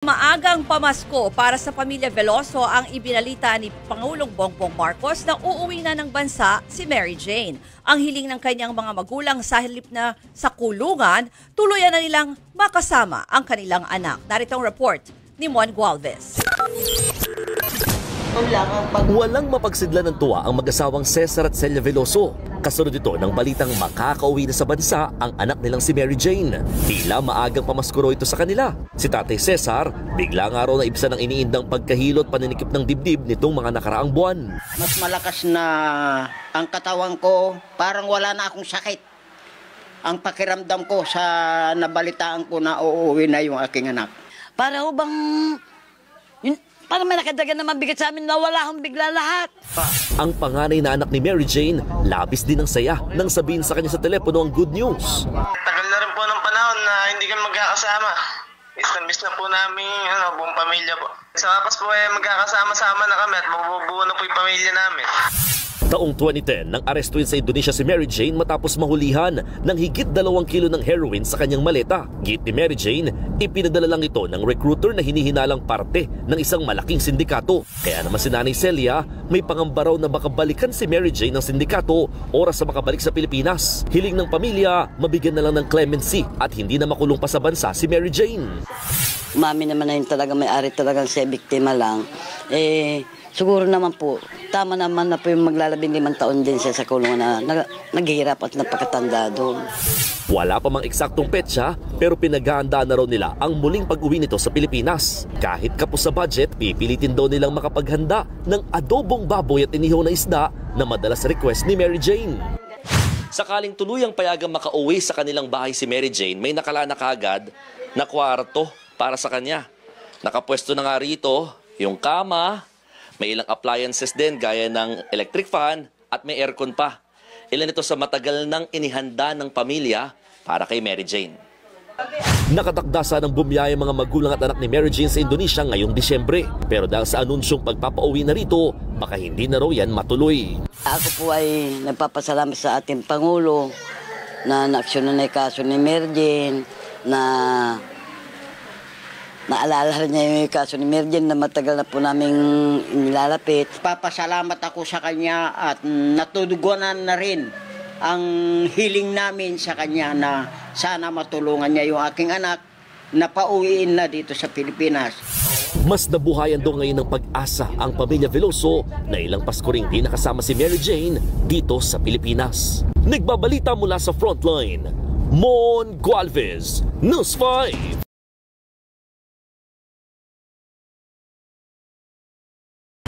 Maagang pamasko para sa pamilya Veloso ang ibinalita ni Pangulong Bongbong Marcos na uuwi na ng bansa si Mary Jane. Ang hiling ng kanyang mga magulang sa halip na sa kulungan, tuluyan na nilang makasama ang kanilang anak. Narito ang report ni Mon Gualvez. Walang mapagsidlan ng tuwa ang mag-asawang Cesar at Celia Veloso. Kasunod ito ng balitang makakauwi na sa bansa ang anak nilang si Mary Jane. Tila maagang pamaskuro ito sa kanila. Si Tatay Cesar, biglang araw na ibsa ng iniindang pagkahilot paninikip ng dibdib nitong mga nakaraang buwan. Mas malakas na ang katawan ko, parang wala na akong sakit. Ang pakiramdam ko sa nabalitaan ko na uuwi na yung aking anak. Para ho bang... Parang may nakadagan naman bigat sa amin na wala akong bigla lahat. Ang panganay na anak ni Mary Jane, labis din ng saya nang sabihin sa kanya sa telepono ang good news. Tagal na rin po ng panahon na hindi kami magkakasama. Miss na po namin buong pamilya po. Sa kapas po magkakasama-sama na kami at mabubuo na po yung pamilya namin. Taong 2010 nang arestuin sa Indonesia si Mary Jane matapos mahulihan ng higit 2 kilo ng heroin sa kanyang maleta. Git ni Mary Jane, ipinadala lang ito ng recruiter na hinihinalang parte ng isang malaking sindikato. Kaya naman si Nanay Celia, may pangamba raw na baka balikan si Mary Jane ng sindikato oras sa makabalik sa Pilipinas. Hiling ng pamilya, mabigyan na lang ng clemency at hindi na makulong pa sa bansa si Mary Jane. Mami naman na yun talaga may-ari talagang siya biktima lang. Siguro naman po, tama naman na po yung maglalabing 5 taon din siya sa kulungan na naghihirap at napakatanda doon. Wala pa mang eksaktong petsa, pero pinaghahandaan na raw nila ang muling pag-uwi nito sa Pilipinas. Kahit kapos sa budget, pipilitin daw nilang makapaghanda ng adobong baboy at inihaw na isda na madalas request ni Mary Jane. Sakaling tuluyang payagang makauwi sa kanilang bahay si Mary Jane, may nakala na kaagad na kwarto para sa kanya. Nakapwesto na nga rito yung kama, may ilang appliances din gaya ng electric fan at may aircon pa. Ilan ito sa matagal nang inihanda ng pamilya para kay Mary Jane. Nakatakda sanang bumiyaya mga magulang at anak ni Mary Jane sa Indonesia ngayong Disyembre. Pero dahil sa anunsyong pagpapauwi na rito, baka hindi na raw yan matuloy. Ako po ay nagpapasalamat sa ating Pangulo na naaksyonan na yung kaso ni Mary Jane, na naalala niya yung kaso ni Mary Jane na matagal na po naming nilalapit. Papasalamat ako sa kanya at natudugunan na rin ang hiling namin sa kanya na sana matulungan niya yung aking anak na pauwiin na dito sa Pilipinas. Mas nabuhayan daw ngayon ng pag-asa ang pamilya Veloso na ilang Pasko ring di nakasama si Mary Jane dito sa Pilipinas. Nagbabalita mula sa Frontline, Mon Gualvez, News 5.